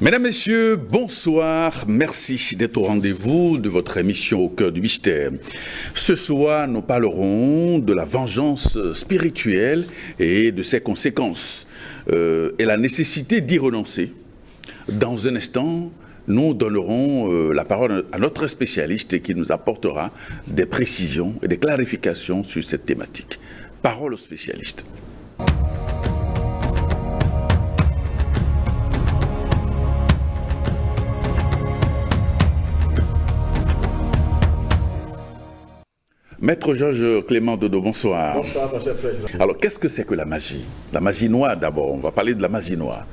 Mesdames, Messieurs, bonsoir. Merci d'être au rendez-vous de votre émission Au cœur du mystère. Ce soir, nous parlerons de la vengeance spirituelle et de ses conséquences et la nécessité d'y renoncer. Dans un instant, nous donnerons la parole à notre spécialiste qui nous apportera des précisions et des clarifications sur cette thématique. Parole au spécialiste. Maître Georges Clément Dodo, bonsoir. Bonsoir, monsieur Frère. Alors, qu'est-ce que c'est que la magie? La magie noire, d'abord. On va parler de la magie noire.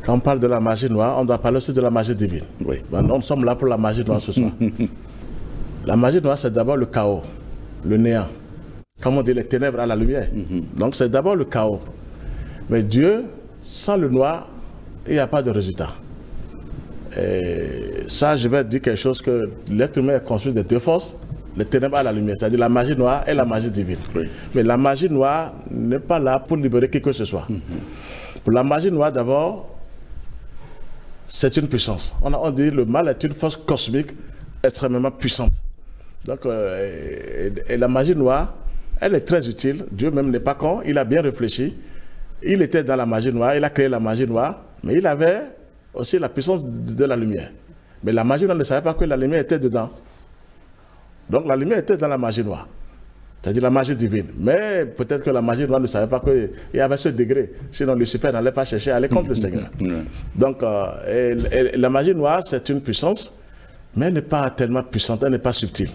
Quand on parle de la magie noire, on doit parler aussi de la magie divine. Oui. Nous sommes là pour la magie noire ce soir. La magie noire, c'est d'abord le chaos, le néant. Comme on dit, les ténèbres à la lumière. Donc, c'est d'abord le chaos. Mais Dieu, sans le noir, il n'y a pas de résultat. Et ça, je vais dire quelque chose que l'être humain est construit de deux forces. Les ténèbres à la lumière, c'est-à-dire la magie noire et la magie divine. Oui. Mais la magie noire n'est pas là pour libérer qui que ce soit. Pour la magie noire, d'abord, c'est une puissance. On dit que le mal est une force cosmique extrêmement puissante. Donc, et la magie noire, elle est très utile. Dieu même n'est pas con, il a bien réfléchi. Il était dans la magie noire, il a créé la magie noire, mais il avait aussi la puissance de la lumière. Mais la magie noire ne savait pas que la lumière était dedans. Donc la lumière était dans la magie noire, c'est-à-dire la magie divine. Mais peut-être que la magie noire ne savait pas qu'il y avait ce degré. Sinon Lucifer n'allait pas chercher à aller contre le Seigneur. Donc la magie noire, c'est une puissance, mais elle n'est pas tellement puissante, elle n'est pas subtile.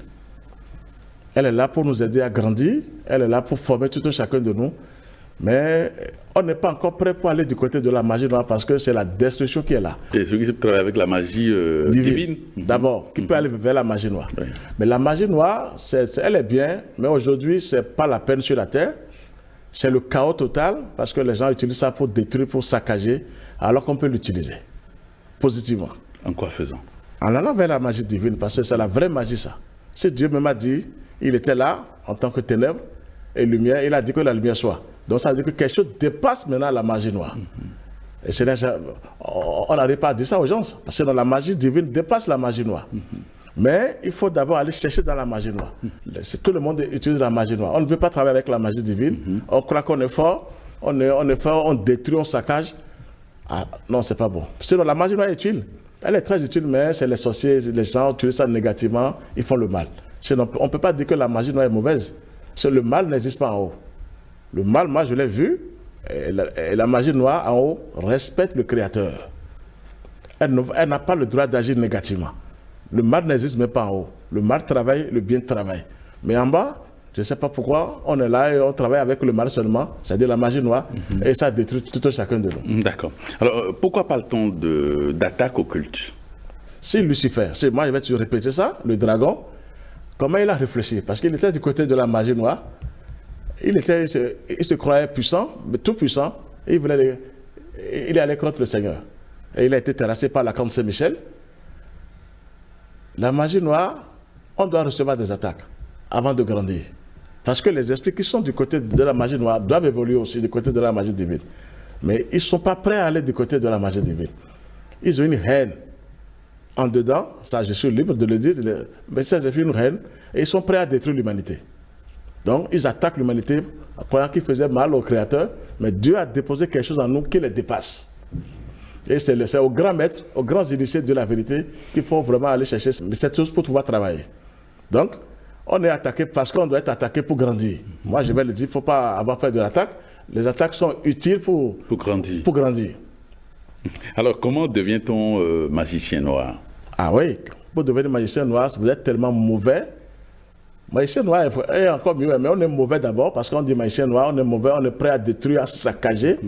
Elle est là pour nous aider à grandir, elle est là pour former tout un chacun de nous. Mais on n'est pas encore prêt pour aller du côté de la magie noire parce que c'est la destruction qui est là. Et ceux qui travaillent avec la magie divine. D'abord, qui peut aller vers la magie noire. Oui. Mais la magie noire, elle est bien, mais aujourd'hui, ce n'est pas la peine sur la terre. C'est le chaos total parce que les gens utilisent ça pour détruire, pour saccager, alors qu'on peut l'utiliser positivement. En quoi faisant? En allant vers la magie divine, parce que c'est la vraie magie, ça. Si Dieu me m'a dit, il était là en tant que ténèbres et lumière, il a dit que la lumière soit. Donc ça veut dire que quelque chose dépasse maintenant la magie noire. Et on n'arrive pas à dire ça aux gens, parce que dans la magie divine dépasse la magie noire. Mais il faut d'abord aller chercher dans la magie noire. Tout le monde utilise la magie noire. On ne veut pas travailler avec la magie divine. On croit qu'on est fort, on est fort, on détruit, on saccage. Ah, non, c'est pas bon. Sinon, la magie noire est utile. Elle est très utile, mais c'est les sorciers, les gens utilisent ça négativement, ils font le mal. Sinon, on ne peut pas dire que la magie noire est mauvaise. Le mal n'existe pas en haut. Le mal, moi je l'ai vu, et la magie noire en haut respecte le Créateur. Elle n'a pas le droit d'agir négativement. Le mal n'existe même pas en haut. Le mal travaille, le bien travaille. Mais en bas, je ne sais pas pourquoi, on est là et on travaille avec le mal seulement, c'est-à-dire la magie noire, et ça détruit tout un chacun de nous. D'accord. Alors, pourquoi parle-t-on d'attaque occulte? Si Lucifer, moi je vais te répéter ça, le dragon, comment il a réfléchi? Parce qu'il était du côté de la magie noire. Il se croyait puissant, mais tout puissant, et il est allé contre le Seigneur. Et il a été terrassé par la Camp Saint-Michel. La magie noire, on doit recevoir des attaques avant de grandir. Parce que les esprits qui sont du côté de la magie noire doivent évoluer aussi du côté de la magie divine. Mais ils ne sont pas prêts à aller du côté de la magie divine. Ils ont une haine en dedans, ça je suis libre de le dire, mais c'est une haine, et ils sont prêts à détruire l'humanité. Donc, ils attaquent l'humanité, croyant qu'ils faisaient mal au Créateur, mais Dieu a déposé quelque chose en nous qui les dépasse. Et c'est aux grands maîtres, aux grands initiés de la vérité qu'il faut vraiment aller chercher cette chose pour pouvoir travailler. Donc, on est attaqué parce qu'on doit être attaqué pour grandir. Moi, je vais le dire, il ne faut pas avoir peur de l'attaque. Les attaques sont utiles pour grandir. Alors, comment devient-on magicien noir? Ah oui, pour devenir magicien noir, vous êtes tellement mauvais. Magicien noir est encore mieux, mais on est mauvais d'abord parce qu'on dit magicien noir, on est mauvais, on est prêt à détruire, à saccager,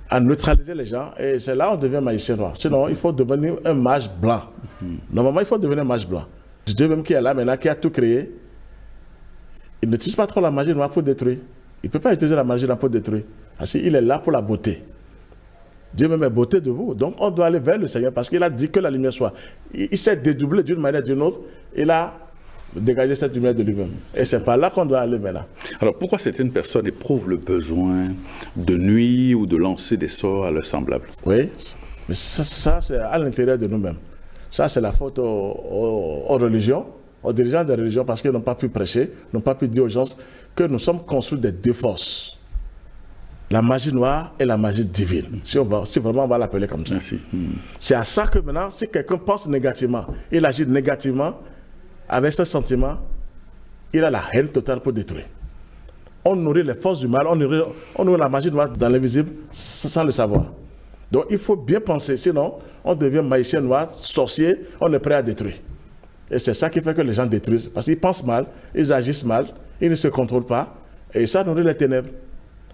à neutraliser les gens, et c'est là qu'on devient magicien noir. Sinon, il faut devenir un mage blanc. Normalement, il faut devenir un mage blanc. Dieu même qui est là maintenant, qui a tout créé, il n'utilise pas trop la magie noire pour détruire. Il ne peut pas utiliser la magie noire pour détruire. Parce qu'il est là pour la beauté. Dieu même est beauté de vous. Donc on doit aller vers le Seigneur parce qu'il a dit que la lumière soit. Il s'est dédoublé d'une manière ou d'une autre. Il a dégagé cette lumière de lui-même. Et c'est par là qu'on doit aller maintenant. Alors pourquoi certaines personnes éprouvent le besoin de nuire ou de lancer des sorts à leurs semblables? Oui, Mais ça c'est à l'intérieur de nous-mêmes. Ça, c'est la faute aux religions, aux dirigeants des religions, parce qu'ils n'ont pas pu prêcher, n'ont pas pu dire aux gens que nous sommes construits des deux forces. La magie noire et la magie divine, si vraiment on va l'appeler comme ça. C'est à ça que maintenant, si quelqu'un pense négativement, il agit négativement, avec ce sentiment, il a la haine totale pour détruire. On nourrit les forces du mal, on nourrit la magie noire dans l'invisible sans le savoir. Donc il faut bien penser, sinon on devient magicien noir, sorcier, on est prêt à détruire. Et c'est ça qui fait que les gens détruisent, parce qu'ils pensent mal, ils agissent mal, ils ne se contrôlent pas, et ça nourrit les ténèbres.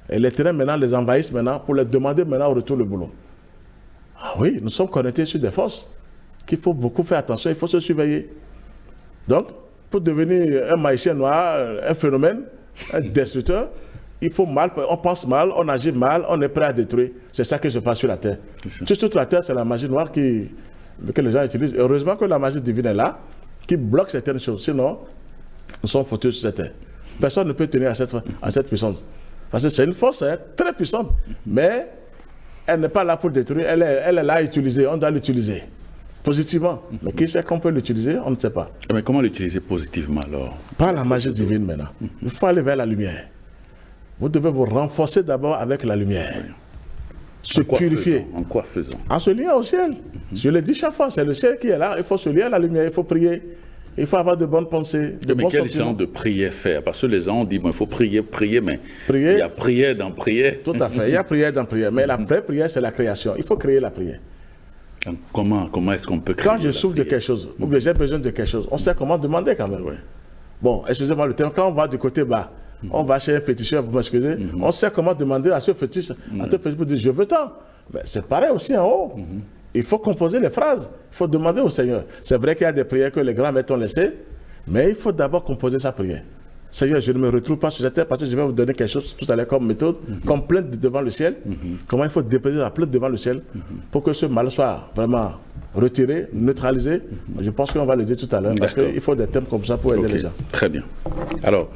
Et les ténèbres maintenant les envahissent maintenant pour leur demander maintenant au retour le boulot. Ah oui, nous sommes connectés sur des forces qu'il faut beaucoup faire attention, il faut se surveiller. Donc, pour devenir un magicien noir, un phénomène, un destructeur, il faut mal, on pense mal, on agit mal, on est prêt à détruire. C'est ça qui se passe sur la terre. Sur toute la terre, c'est la magie noire que les gens utilisent. Et heureusement que la magie divine est là, qui bloque certaines choses. Sinon, nous sommes foutus sur cette terre. Personne ne peut tenir à cette puissance. Parce que c'est une force très puissante. Mais elle n'est pas là pour détruire, elle est là à utiliser, on doit l'utiliser. Positivement. Mais qui sait qu'on peut l'utiliser, on ne sait pas. Mais comment l'utiliser positivement alors? Par la magie divine maintenant. Il faut aller vers la lumière. Vous devez vous renforcer d'abord avec la lumière. Se purifier. En quoi faisons? En se liant au ciel. Je le dis chaque fois, c'est le ciel qui est là. Il faut se lier à la lumière, il faut prier. Il faut avoir de bonnes pensées, de bons sentiments. Mais quel genre de prière faire? Parce que les gens ont dit, bon, il faut prier, mais il y a prière dans prière. Tout à fait, il y a prière dans prière. Mais la vraie prière, c'est la création. Il faut créer la prière. Comment est-ce qu'on peut créer? Quand je souffre de quelque chose, ou bien j'ai besoin de quelque chose, on sait comment demander quand même. Bon, excusez-moi le terme, quand on va du côté bas, on va chez un féticheur, vous m'excusez, on sait comment demander à ce fétiche, pour dire je veux tant. Mais c'est pareil aussi en haut. Il faut composer les phrases, il faut demander au Seigneur. C'est vrai qu'il y a des prières que les grands maîtres ont laissées, mais il faut d'abord composer sa prière. Seigneur, je ne me retrouve pas sur cette terre parce que je vais vous donner quelque chose tout à l'heure comme méthode, comme plainte devant le ciel. Comment il faut déposer la plainte devant le ciel pour que ce mal soit vraiment retiré, neutralisé. Je pense qu'on va le dire tout à l'heure parce qu'il faut des thèmes comme ça pour aider les gens. Très bien. Alors,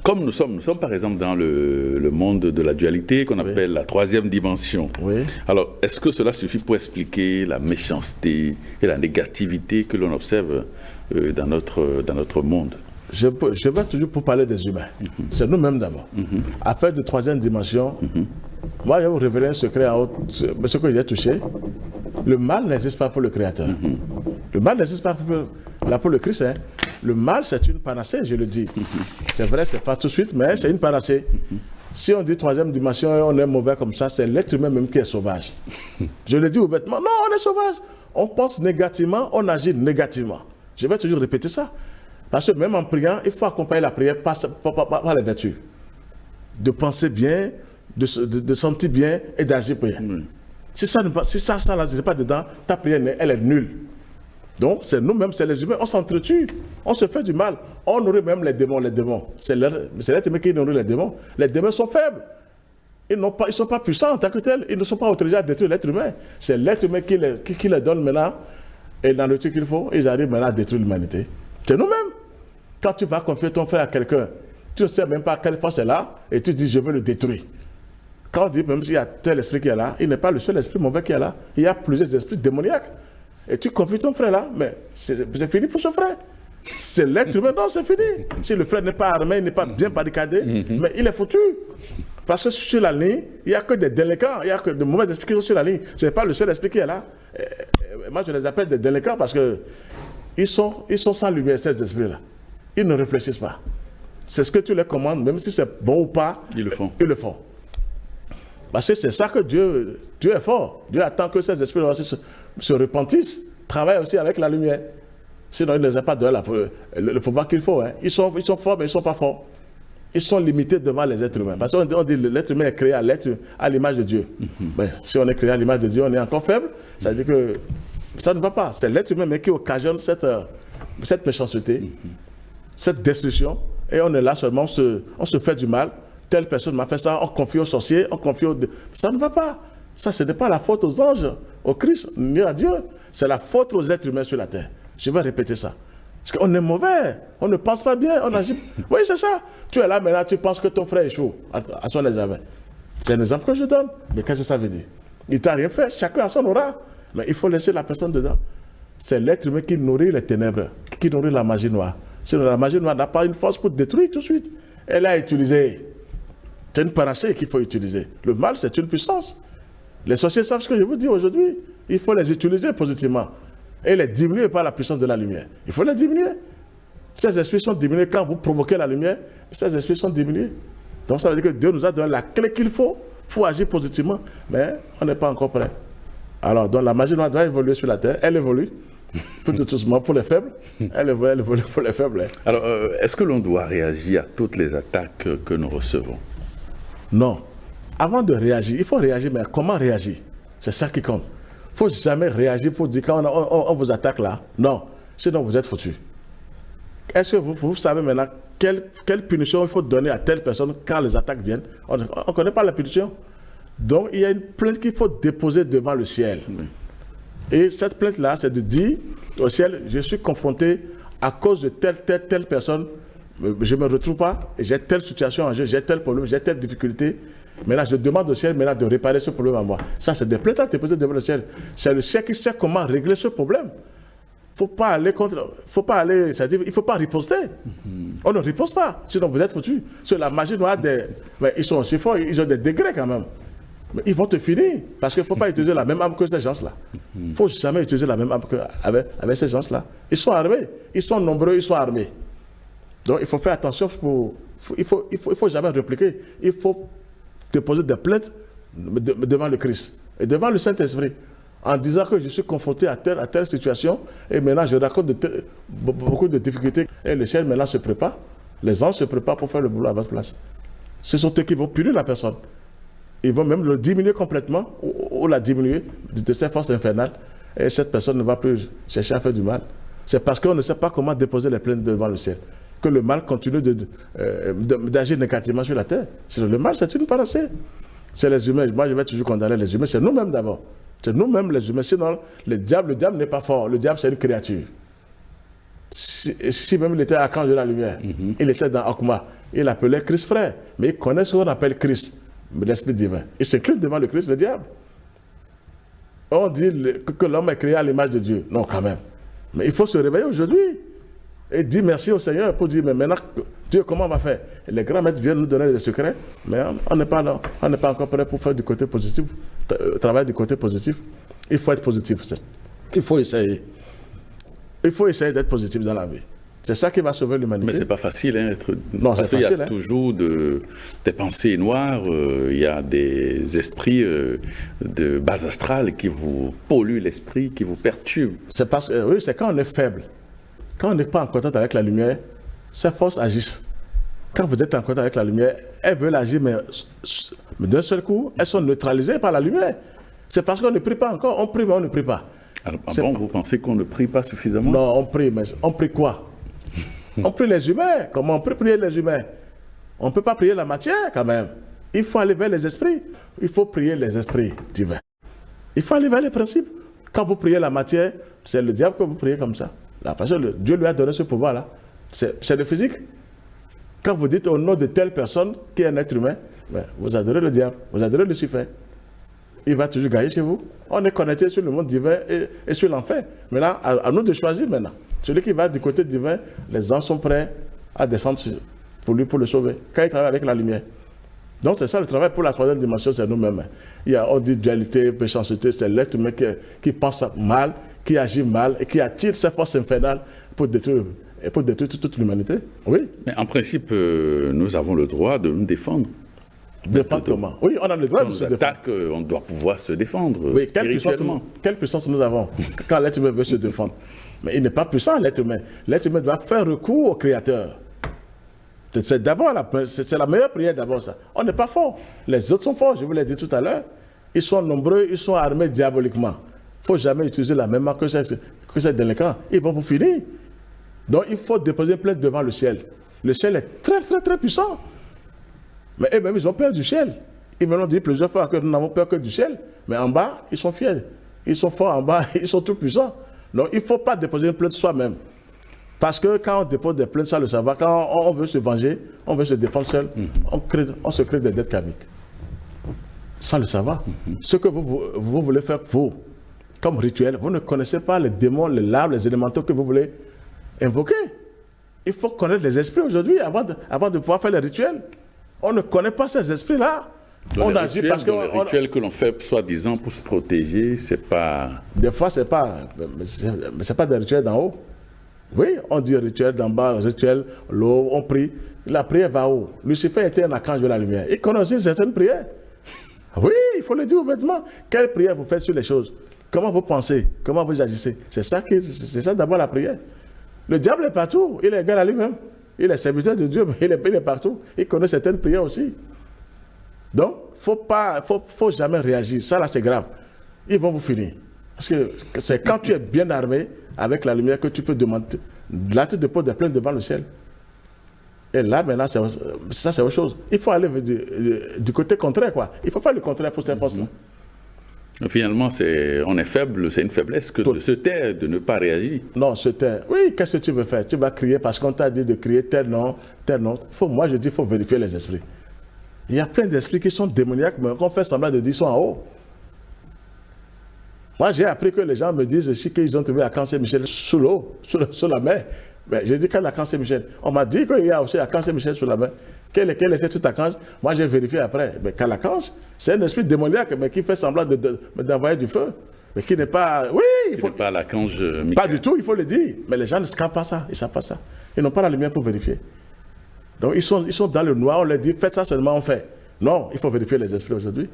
comme nous sommes par exemple dans le monde de la dualité qu'on appelle la troisième dimension. Alors, est-ce que cela suffit pour expliquer la méchanceté et la négativité que l'on observe dans notre monde? Je vais toujours pour parler des humains. C'est nous-mêmes d'abord. Affaire de troisième dimension, moi je vais vous révéler un secret en haut, ce que j'ai touché. Le mal n'existe pas pour le Créateur. Le mal n'existe pas pour le Christ. Hein. Le mal, c'est une panacée, je le dis. C'est vrai, c'est pas tout de suite, mais c'est une panacée. Si on dit troisième dimension et on est mauvais comme ça, c'est l'être humain même qui est sauvage. Je le dis ouvertement, non, on est sauvage. On pense négativement, on agit négativement. Je vais toujours répéter ça. Parce que même en priant, il faut accompagner la prière par les vertus. De penser bien, de sentir bien et d'agir bien. Si ça n'est pas dedans, ta prière, elle est nulle. Donc, c'est nous-mêmes, c'est les humains, on s'entretue, on se fait du mal. On nourrit même les démons. C'est l'être humain qui nourrit les démons. Les démons sont faibles. Ils ne sont pas puissants en tant que tels. Ils ne sont pas autorisés à détruire l'être humain. C'est l'être humain qui les donne maintenant. Et dans le truc qu'il faut, ils arrivent maintenant à détruire l'humanité. C'est nous-mêmes. Quand tu vas confier ton frère à quelqu'un, tu ne sais même pas quelle force est là, et tu dis je veux le détruire. Quand on dit même s'il y a tel esprit qui est là, il n'est pas le seul esprit mauvais qui est là. Il y a plusieurs esprits démoniaques. Et tu confies ton frère là, mais c'est fini pour ce frère. C'est l'être humain, non, c'est fini. Si le frère n'est pas armé, il n'est pas bien barricadé, mais il est foutu. Parce que sur la ligne, il n'y a que des délinquants, il n'y a que de mauvais esprits qui sont sur la ligne. Ce n'est pas le seul esprit qui est là. Et moi, je les appelle des délinquants parce qu'ils sont sans lumière, ces esprits-là. Ils ne réfléchissent pas. C'est ce que tu leur commandes, même si c'est bon ou pas, ils le font. Ils le font. Parce que c'est ça que Dieu est fort. Dieu attend que ces esprits aussi se repentissent, travaillent aussi avec la lumière. Sinon, il ne les a pas donné le pouvoir qu'il faut. Hein. Ils sont forts, mais ils ne sont pas forts. Ils sont limités devant les êtres humains. Parce qu'on dit que l'être humain est créé à l'image de Dieu. Ben, si on est créé à l'image de Dieu, on est encore faible. Ça veut dire que ça ne va pas. C'est l'être humain qui occasionne cette méchanceté, cette destruction. Et on est là seulement, on se fait du mal. Telle personne m'a fait ça, on confie aux sorciers, on confie aux... Ça ne va pas. Ça, ce n'est pas la faute aux anges, au Christ, ni à Dieu. C'est la faute aux êtres humains sur la terre. Je vais répéter ça. Parce qu'on est mauvais, on ne pense pas bien, on agit... Oui, c'est ça. Tu es là maintenant, tu penses que ton frère échoue à son examen. C'est un exemple que je donne. Mais qu'est-ce que ça veut dire? Il t'a rien fait, chacun a son aura. Mais il faut laisser la personne dedans. C'est l'être humain qui nourrit les ténèbres, qui nourrit la magie noire. Sinon, la magie noire n'a pas une force pour détruire tout de suite. Elle a utilisé. C'est une panacée qu'il faut utiliser. Le mal, c'est une puissance. Les sorciers savent ce que je vous dis aujourd'hui. Il faut les utiliser positivement. Et les diminuer par la puissance de la lumière. Il faut les diminuer. Ces esprits sont diminués quand vous provoquez la lumière. Ces esprits sont diminués. Donc ça veut dire que Dieu nous a donné la clé qu'il faut pour agir positivement. Mais on n'est pas encore prêt. Alors, donc la magie noire doit évoluer sur la terre. Elle évolue. Tout doucement pour les faibles. Elle évolue pour les faibles. Alors, est-ce que l'on doit réagir à toutes les attaques que nous recevons? Non. Avant de réagir, il faut réagir, mais comment réagir? C'est ça qui compte. Il ne faut jamais réagir pour dire quand on vous attaque là. Non. Sinon, vous êtes foutu. Est-ce que vous savez maintenant quelle punition il faut donner à telle personne quand les attaques viennent? On ne connaît pas la punition. Donc, il y a une plainte qu'il faut déposer devant le ciel. Oui. Et cette plainte-là, c'est de dire au ciel, je suis confronté à cause de telle personne, je ne me retrouve pas, j'ai telle situation en jeu, j'ai tel problème, j'ai telle difficulté. Maintenant, je demande au ciel maintenant de réparer ce problème à moi. Ça, c'est des plaintes à déposer devant le ciel. C'est le ciel qui sait comment régler ce problème. Il ne faut pas aller contre, c'est-à-dire, il ne faut pas riposter. On ne riposte pas, sinon vous êtes foutus. Sur la magie noire, mais ils sont aussi forts, ils ont des degrés quand même. Mais ils vont te finir, parce qu'il ne faut pas utiliser la même arme que ces gens-là. Il ne faut jamais utiliser la même arme avec ces gens-là. Ils sont armés, ils sont nombreux, ils sont armés. Donc il faut faire attention, il ne faut jamais répliquer. Il faut déposer des plaintes devant le Christ et devant le Saint-Esprit, en disant que je suis confronté à telle situation, et maintenant je raconte beaucoup de difficultés. Et le ciel maintenant se prépare, les anges se préparent pour faire le boulot à votre place. Ce sont eux qui vont punir la personne. Ils vont même le diminuer complètement, ou la diminuer de ses forces infernales, et cette personne ne va plus chercher à faire du mal. C'est parce qu'on ne sait pas comment déposer les plaintes devant le ciel que le mal continue d'agir négativement sur la terre. Le mal, c'est une panacée. C'est les humains. Moi, je vais toujours condamner les humains. C'est nous-mêmes d'abord. C'est nous-mêmes les humains. Sinon, le diable n'est pas fort. Le diable, c'est une créature. Si même il était à Archange de la lumière, il était dans Okma, il appelait Christ frère. Mais il connaît ce qu'on appelle Christ, l'esprit divin. Il s'incline devant le Christ, le diable. On dit que l'homme est créé à l'image de Dieu. Non, quand même. Mais il faut se réveiller aujourd'hui et dire merci au Seigneur pour dire, mais maintenant, Dieu, comment on va faire? Et les grands maîtres viennent nous donner des secrets, mais on n'est pas encore prêt pour faire du côté positif, travailler du côté positif. Il faut être positif. Il faut essayer. Il faut essayer d'être positif dans la vie. C'est ça qui va sauver l'humanité. Mais c'est pas facile, hein, Non, c'est facile. Il y a toujours des pensées noires, il y a des esprits de base astrale qui vous polluent l'esprit, qui vous perturbent. C'est parce que, oui, c'est quand on est faible. Quand on n'est pas en contact avec la lumière, ces forces agissent. Quand vous êtes en contact avec la lumière, elles veulent agir, mais d'un seul coup, elles sont neutralisées par la lumière. C'est parce qu'on ne prie pas encore. On prie, mais on ne prie pas. Alors, bon, vous pensez qu'on ne prie pas suffisamment? Non, on prie, mais on prie quoi? On prie les humains. Comment on peut prier les humains? On ne peut pas prier la matière quand même. Il faut aller vers les esprits. Il faut prier les esprits divins. Il faut aller vers les principes. Quand vous priez la matière, c'est le diable que vous priez comme ça. Parce que Dieu lui a donné ce pouvoir-là. C'est le physique. Quand vous dites au nom de telle personne qui est un être humain, vous adorez le diable, vous adorez Lucifer. Il va toujours gagner chez vous. On est connecté sur le monde divin et sur l'enfer. Maintenant, à nous de choisir maintenant. Celui qui va du côté divin, les anges sont prêts à descendre pour lui, pour le sauver. Quand il travaille avec la lumière. Donc c'est ça le travail pour la troisième dimension, c'est nous-mêmes. On dit dualité, méchanceté, c'est l'être humain qui pense mal, qui agit mal et qui attire ses forces infernales pour détruire toute l'humanité. Oui. Mais en principe, nous avons le droit de nous défendre. Défendre comment? Oui, on a le droit de se défendre. On doit pouvoir se défendre. Oui, spirituellement. Quelle puissance nous avons quand l'être humain veut se défendre? Mais il n'est pas puissant, l'être humain. L'être humain doit faire recours au Créateur. C'est d'abord la meilleure prière, d'abord ça. On n'est pas fort. Les autres sont forts, je vous l'ai dit tout à l'heure. Ils sont nombreux, ils sont armés diaboliquement. Il ne faut jamais utiliser la même arme que ces délinquants. Ils vont vous finir. Donc il faut déposer une plainte devant le ciel. Le ciel est très, très, très puissant. Mais eux-mêmes, ils ont peur du ciel. Ils me l'ont dit plusieurs fois que nous n'avons peur que du ciel. Mais en bas, ils sont fiers. Ils sont forts en bas, ils sont tout puissants. Donc il ne faut pas déposer une plainte soi-même. Parce que quand on dépose des plaintes sans le savoir, quand on veut se venger, on veut se défendre seul, on se crée des dettes karmiques. sans le savoir. Ce que vous voulez faire, vous, comme rituel, vous ne connaissez pas les démons, les larves, les élémentaux que vous voulez invoquer. Il faut connaître les esprits aujourd'hui avant de pouvoir faire les rituels. On ne connaît pas ces esprits-là. On agit parce que... Les rituels que l'on fait, soi-disant, pour se protéger, c'est pas... Des fois, c'est pas des rituels d'en haut. Oui, on dit rituel d'en bas, rituel, l'eau, on prie. La prière va haut. Lucifer était un archange de la lumière. Il connaît aussi certaines prières. Oui, il faut le dire ouvertement. Quelle prière vous faites sur les choses? Comment vous pensez? Comment vous agissez? C'est ça d'abord la prière. Le diable est partout. Il est égal à lui-même. Il est serviteur de Dieu, mais il est partout. Il connaît certaines prières aussi. Donc, faut jamais réagir. Ça, là, c'est grave. Ils vont vous finir. Parce que c'est quand tu es bien armé avec la lumière que tu peux demander. Là, tu déposes des plaintes devant le ciel. Et là, maintenant, ça, c'est autre chose. Il faut aller du côté contraire, quoi. Il faut faire le contraire pour ces forces-là. Finalement, on est faible, c'est une faiblesse que de se taire, de ne pas réagir. Non, se taire. Oui, qu'est-ce que tu veux faire? Tu vas crier parce qu'on t'a dit de crier tel nom, tel nom. Moi, je dis qu'il faut vérifier les esprits. Il y a plein d'esprits qui sont démoniaques, mais qu'on fait semblant de dire qu'ils sont en haut. Moi, j'ai appris que les gens me disent aussi qu'ils ont trouvé Archange Saint-Michel sous l'eau, sous la mer. Mais j'ai dit qu'à l'Archange Saint-Michel. On m'a dit qu'il y a aussi Archange Saint-Michel sous la mer. Quel est cet archange? Moi, j'ai vérifié après. Mais qu'à l'archange, c'est un esprit démoniaque, mais qui fait semblant d'envoyer du feu. Mais qui n'est pas... Oui, il faut... pas l'archange Michael. Pas du tout, il faut le dire. Mais les gens ne savent pas ça, ils ne savent pas ça. Ils n'ont pas la lumière pour vérifier. Donc, ils sont dans le noir, on leur dit, faites ça seulement, on fait. Non, il faut vérifier les esprits aujourd'hui.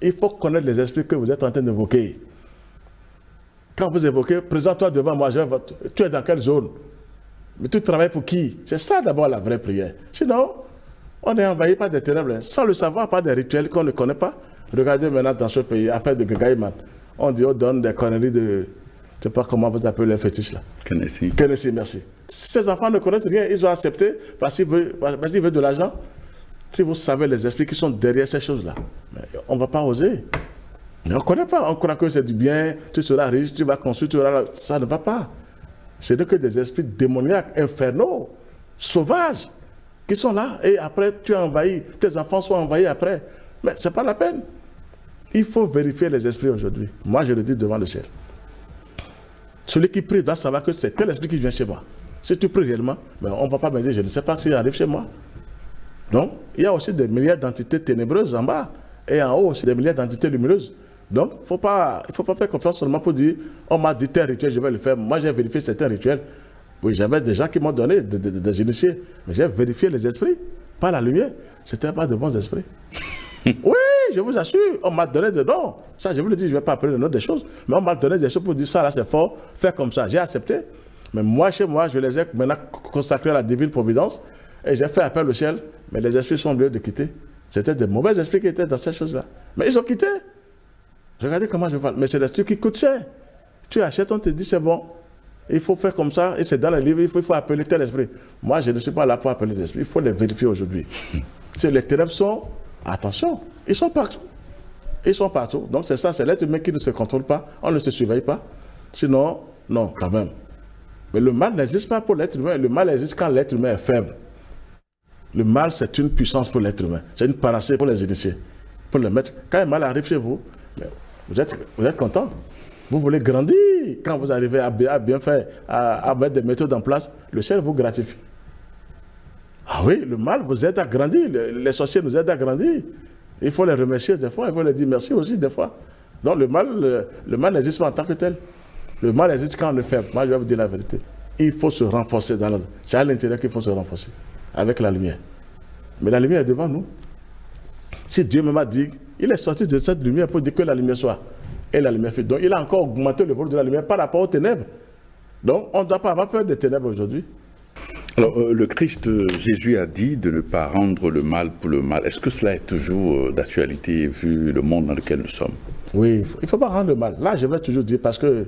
Il faut connaître les esprits que vous êtes en train d'évoquer. Quand vous évoquez, présente-toi devant moi, tu es dans quelle zone? Mais tu travailles pour qui? C'est ça d'abord la vraie prière. Sinon, on est envahi par des ténèbres, sans le savoir, par des rituels qu'on ne connaît pas. Regardez maintenant dans ce pays, affaire de Gagaïman. On dit, on donne des conneries de... Je ne sais pas comment vous appelez les fétiches là. Kennedy, merci. Ces enfants ne connaissent rien, ils ont accepté parce qu'ils veulent de l'argent. Si vous savez les esprits qui sont derrière ces choses-là, on ne va pas oser. Mais on ne connaît pas. On croit que c'est du bien, tu seras riche, tu vas construire, tu auras... Ça ne va pas. C'est que des esprits démoniaques, infernaux, sauvages, qui sont là. Et après, tu es envahi. Tes enfants sont envahis après. Mais ce n'est pas la peine. Il faut vérifier les esprits aujourd'hui. Moi, je le dis devant le ciel. Celui qui prie doit savoir que c'est tel esprit qui vient chez moi. Si tu pries réellement, mais on ne va pas me dire, je ne sais pas s'il arrive chez moi. Donc, il y a aussi des milliers d'entités ténébreuses en bas. Et en haut aussi des milliers d'entités lumineuses. Donc, il ne faut pas faire confiance seulement pour dire, on m'a dit tel rituel, je vais le faire. Moi, j'ai vérifié certains rituels. Oui, j'avais des gens qui m'ont donné des initiés. Mais j'ai vérifié les esprits, pas la lumière. Ce n'était pas de bons esprits. Oui, je vous assure, on m'a donné des noms. Ça, je vous le dis, je ne vais pas appeler le nom des choses. Mais on m'a donné des choses pour dire ça, là, c'est fort, faire comme ça. J'ai accepté. Mais moi, chez moi, je les ai maintenant consacrés à la divine providence. Et j'ai fait appel au ciel. Mais les esprits sont obligés de quitter. C'était des mauvais esprits qui étaient dans ces choses-là. Mais ils ont quitté. Regardez comment je parle. Mais c'est des trucs qui coûtent cher. Tu achètes, on te dit c'est bon. Il faut faire comme ça. Et c'est dans le livre, il faut appeler tel esprit. Moi, je ne suis pas là pour appeler les esprits. Il faut les vérifier aujourd'hui. Si les ténèbres sont... Attention, ils sont partout. Ils sont partout. Donc c'est ça, c'est l'être humain qui ne se contrôle pas. On ne se surveille pas. Sinon, non, quand même. Mais le mal n'existe pas pour l'être humain. Le mal existe quand l'être humain est faible. Le mal, c'est une puissance pour l'être humain. C'est une panacée pour les initiés. Pour les mettre. Quand le mal arrive chez vous, vous êtes content. Vous voulez grandir. Quand vous arrivez à bien faire, à mettre des méthodes en place, le ciel vous gratifie. Ah oui, le mal vous aide à grandir. Les sorciers nous aident à grandir. Il faut les remercier des fois. Il faut les dire merci aussi des fois. Donc le mal n'existe pas en tant que tel. Le mal existe quand on le fait. Moi, je vais vous dire la vérité. Il faut se renforcer. C'est à l'intérieur qu'il faut se renforcer. Avec la lumière. Mais la lumière est devant nous. Si Dieu m'a dit, il est sorti de cette lumière pour dire que la lumière soit. Et la lumière fait. Donc il a encore augmenté le volume de la lumière par rapport aux ténèbres. Donc on ne doit pas avoir peur des ténèbres aujourd'hui. Alors le Christ Jésus a dit de ne pas rendre le mal pour le mal. Est-ce que cela est toujours d'actualité vu le monde dans lequel nous sommes? Oui, il ne faut pas rendre le mal. Là je vais toujours dire parce que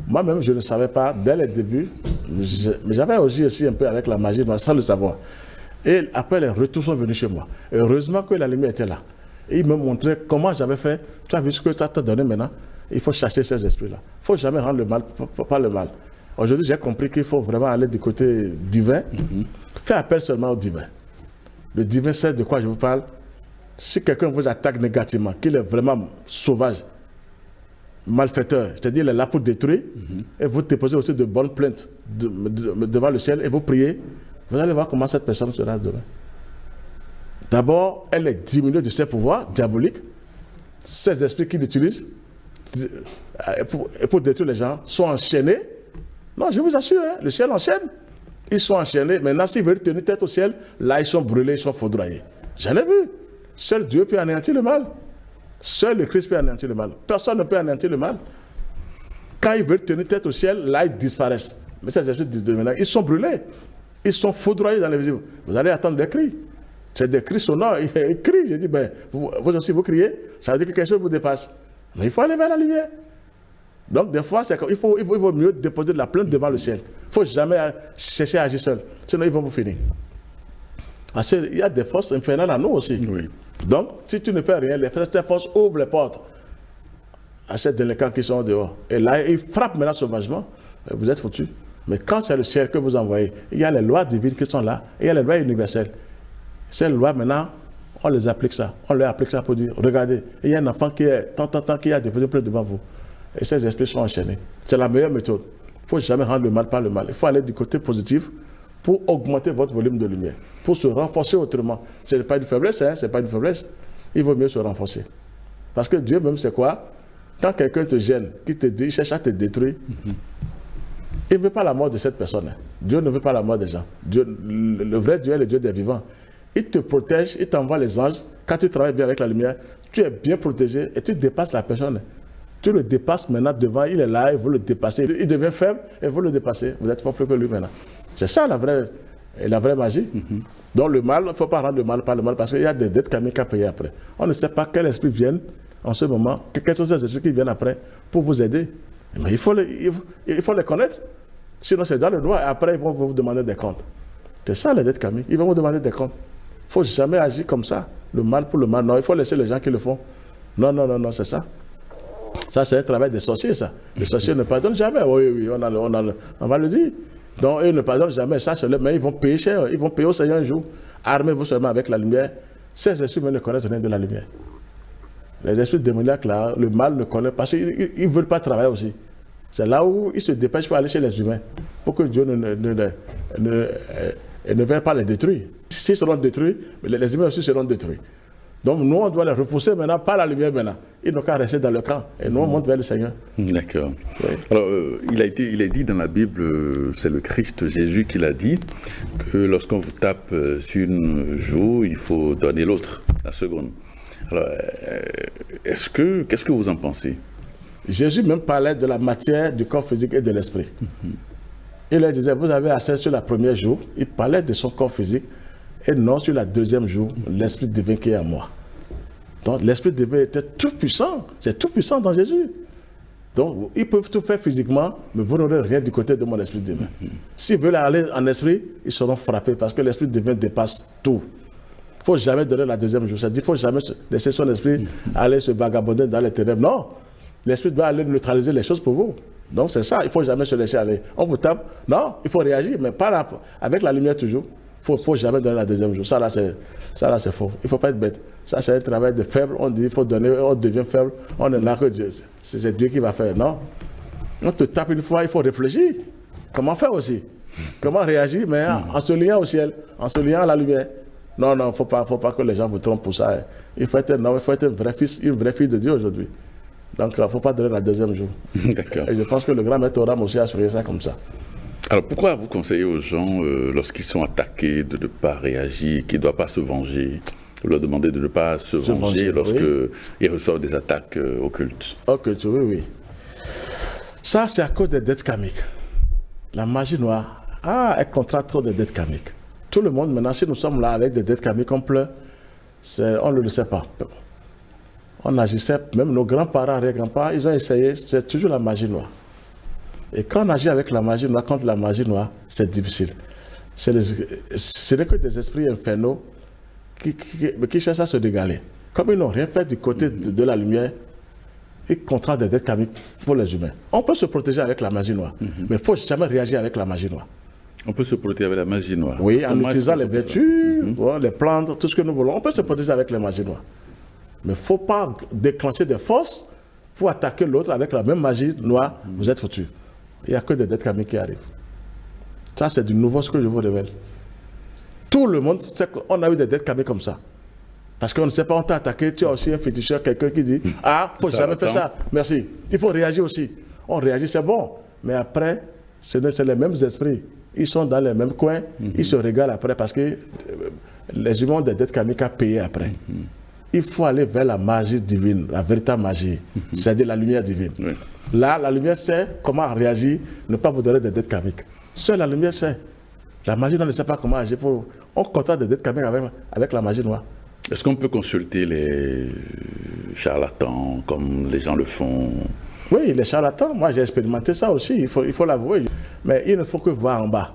moi-même je ne savais pas dès le début. Mais j'avais aussi un peu avec la magie sans le savoir. Et après les retours sont venus chez moi. Et heureusement que la lumière était là. Et il me montrait comment j'avais fait. Tu as vu ce que ça t'a donné maintenant? Il faut chasser ces esprits-là. Il ne faut jamais rendre le mal, pas le mal. Aujourd'hui, j'ai compris qu'il faut vraiment aller du côté divin. Faire appel seulement au divin. Le divin sait de quoi je vous parle. Si quelqu'un vous attaque négativement, qu'il est vraiment sauvage, malfaiteur, c'est-à-dire il est là pour détruire, et vous déposez aussi de bonnes plaintes devant le ciel et vous priez, vous allez voir comment cette personne sera demain. D'abord, elle est diminuée de ses pouvoirs diaboliques. Ces esprits qu'il utilise pour détruire les gens sont enchaînés. Non, je vous assure, hein, le ciel enchaîne. Ils sont enchaînés. Maintenant, s'ils veulent tenir tête au ciel, là, ils sont brûlés, ils sont foudroyés. J'en ai vu. Seul Dieu peut anéantir le mal. Seul le Christ peut anéantir le mal. Personne ne peut anéantir le mal. Quand ils veulent tenir tête au ciel, là, ils disparaissent. Mais ces esprits ils sont brûlés. Ils sont foudroyés dans les visibles. Vous allez attendre des cris. C'est des cris sonores. Ils crient. Je dis, ben, vous aussi, vous criez. Ça veut dire que quelque chose vous dépasse. Mais il faut aller vers la lumière. Donc, des fois, il vaut mieux déposer de la plainte devant le ciel. Il ne faut jamais chercher à agir seul. Sinon, ils vont vous finir. Parce qu'il y a des forces infernales à nous aussi. Oui. Donc, si tu ne fais rien, ces forces ouvrent les portes à ces délinquants qui sont dehors. Et là, ils frappent maintenant sauvagement. Vous êtes foutus. Mais quand c'est le ciel que vous envoyez, il y a les lois divines qui sont là. Et il y a les lois universelles. Ces lois, maintenant, on les applique ça. On leur applique ça pour dire, regardez, il y a un enfant qui est tant qui a déposé plainte devant vous. Et ces esprits sont enchaînés. C'est la meilleure méthode. Il ne faut jamais rendre le mal par le mal. Il faut aller du côté positif pour augmenter votre volume de lumière, pour se renforcer autrement. Ce n'est pas une faiblesse, hein, ce n'est pas une faiblesse. Il vaut mieux se renforcer. Parce que Dieu même, c'est quoi? Quand quelqu'un te gêne, qui te dit, il cherche à te détruire, il ne veut pas la mort de cette personne. Hein. Dieu ne veut pas la mort des gens. Dieu, le vrai Dieu est le Dieu des vivants. Il te protège, il t'envoie les anges. Quand tu travailles bien avec la lumière, tu es bien protégé et tu dépasses la personne. Tu le dépasses maintenant devant, il est là, et vous le dépassez. Il devient faible et vous le dépassez. Vous êtes fort plus que lui maintenant. C'est ça la vraie magie. Donc le mal, il ne faut pas rendre le mal par le mal parce qu'il y a des dettes karmiques à payer après. On ne sait pas quels esprits viennent en ce moment, quels sont ces esprits qui viennent après pour vous aider. Mais il faut les connaître. Sinon c'est dans le noir et après ils vont vous demander des comptes. C'est ça les dettes karmiques. Ils vont vous demander des comptes. Il ne faut jamais agir comme ça. Le mal pour le mal. Non, il faut laisser les gens qui le font. Non, c'est ça. Ça, c'est un travail des sorciers, ça. Les sorciers ne pardonnent jamais. Oui, on va le dire. Donc, eux ne pardonnent jamais. Ça, mais ils vont payer cher. Ils vont payer au Seigneur un jour. Armez-vous seulement avec la lumière. Ces esprits ne connaissent rien de la lumière. Les esprits démoniaques, là, le mal ne connaît pas. Parce qu'ils ne veulent pas travailler aussi. C'est là où ils se dépêchent pour aller chez les humains. Pour que Dieu ne vienne pas les détruire. S'ils seront détruits, les humains aussi seront détruits. Donc nous, on doit les repousser maintenant par la lumière maintenant. Ils n'ont qu'à rester dans le camp. Et nous, on monte vers le Seigneur. D'accord. Oui. Alors, il est dit dans la Bible, c'est le Christ Jésus qui l'a dit, que lorsqu'on vous tape sur une joue, il faut donner l'autre, la seconde. Alors, qu'est-ce que vous en pensez? Jésus même parlait de la matière, du corps physique et de l'esprit. Il leur disait, vous avez assez sur la première jour. Il parlait de son corps physique. Et non sur la deuxième jour, l'Esprit divin qui est en moi. Donc l'Esprit divin était tout puissant. C'est tout puissant dans Jésus. Donc ils peuvent tout faire physiquement, mais vous n'aurez rien du côté de mon Esprit divin. S'ils veulent aller en esprit, ils seront frappés parce que l'Esprit divin dépasse tout. Il ne faut jamais donner la deuxième jour. C'est-à-dire qu'il ne faut jamais laisser son esprit aller se vagabonder dans les ténèbres. Non, l'Esprit doit aller neutraliser les choses pour vous. Donc c'est ça, il ne faut jamais se laisser aller. On vous tape, non, il faut réagir, mais pas avec la lumière toujours. Il ne faut jamais donner la deuxième jour. Ça là, c'est faux. Il ne faut pas être bête. Ça, c'est un travail de faible. On dit qu'il faut donner, on devient faible. On est là que Dieu. C'est Dieu qui va faire. Non. On te tape une fois, il faut réfléchir. Comment faire aussi? Comment réagir? Mais en se liant au ciel, en se liant à la lumière. Non, il ne faut pas que les gens vous trompent pour ça. Il faut être un vrai fils, une vraie fille de Dieu aujourd'hui. Donc, il ne faut pas donner la deuxième jour. D'accord. Et je pense que le grand maître Oram aussi a assuré ça comme ça. Alors pourquoi vous conseillez aux gens, lorsqu'ils sont attaqués, de ne pas réagir, qu'ils ne doivent pas se venger, de leur demander de ne pas se venger lorsqu'ils reçoivent des attaques occultes? Occultes, oui. Ça, c'est à cause des dettes karmiques. La magie noire, elle contracte trop de dettes karmiques. Tout le monde, maintenant, si nous sommes là avec des dettes karmiques, on pleure, on ne le sait pas. On agissait, même nos grands-parents, arrière-grands-parents, ils ont essayé, c'est toujours la magie noire. Et quand on agit avec la magie noire, contre la magie noire, c'est difficile. Ce n'est que des esprits infernaux qui cherchent à se dégaler. Comme ils n'ont rien fait du côté de la lumière, ils contractent des dettes karmiques pour les humains. On peut se protéger avec la magie noire, mais il ne faut jamais réagir avec la magie noire. On peut se protéger avec la magie noire? Oui, en utilisant les vertus, bon, les plantes, tout ce que nous voulons. On peut se protéger avec les magies noires. Mais il ne faut pas déclencher des forces pour attaquer l'autre avec la même magie noire. Vous êtes foutus. Il n'y a que des dettes karmiques qui arrivent. Ça, c'est du nouveau ce que je vous révèle. Tout le monde sait qu'on a eu des dettes karmiques comme ça. Parce qu'on ne sait pas, on t'a attaqué, tu as aussi un féticheur, quelqu'un qui dit « Ah, il ne faut jamais faire ça. Merci. » Il faut réagir aussi. On réagit, c'est bon. Mais après, c'est les mêmes esprits. Ils sont dans les mêmes coins. Ils se régalent après parce que les humains ont des dettes karmiques à payer après. Il faut aller vers la magie divine, la véritable magie, c'est-à-dire la lumière divine. Oui. Là, la lumière sait comment réagir, ne pas vous donner des dettes karmiques. Seule la lumière sait. La magie ne sait pas comment agir. On contracte des dettes karmiques avec la magie noire. Est-ce qu'on peut consulter les charlatans comme les gens le font? Oui, les charlatans, moi j'ai expérimenté ça aussi, il faut l'avouer. Mais il ne faut que voir en bas.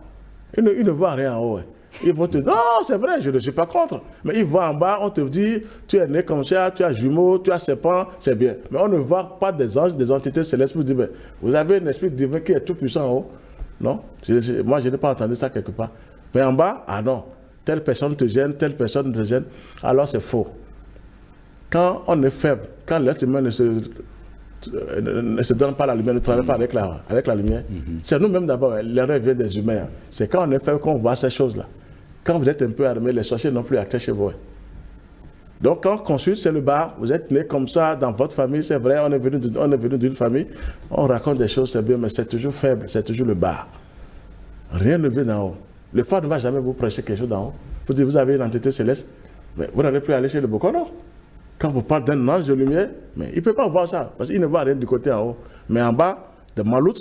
Ils ne voient rien en haut. Ils vont te dire, non, c'est vrai, je ne suis pas contre. Mais ils voient en bas, on te dit, tu es né comme ça, tu as jumeau, tu as serpent, c'est bien. Mais on ne voit pas des anges, des entités célestes pour dire, mais vous avez un esprit divin qui est tout puissant en haut. Non, moi je n'ai pas entendu ça quelque part. Mais en bas, ah non, telle personne te gêne, telle personne te gêne, alors c'est faux. Quand on est faible, quand l'être humain ne se donne pas la lumière, ne travaille pas avec la lumière, c'est nous-mêmes d'abord, l'erreur vient des humains. C'est quand on est faible qu'on voit ces choses-là. Quand vous êtes un peu armé, les sorciers n'ont plus accès chez vous. Donc quand on consulte, c'est le bas, vous êtes né comme ça dans votre famille, c'est vrai, on est venu d'une famille, on raconte des choses, c'est bien, mais c'est toujours faible, c'est toujours le bas. Rien ne vient d'en haut. Le fort ne va jamais vous prêcher quelque chose d'en haut. Vous dites, vous avez une entité céleste, mais vous n'allez plus aller chez le Bokoro. Quand vous parlez d'un ange de lumière, mais il ne peut pas voir ça, parce qu'il ne voit rien du côté en haut. Mais en bas, de Malout,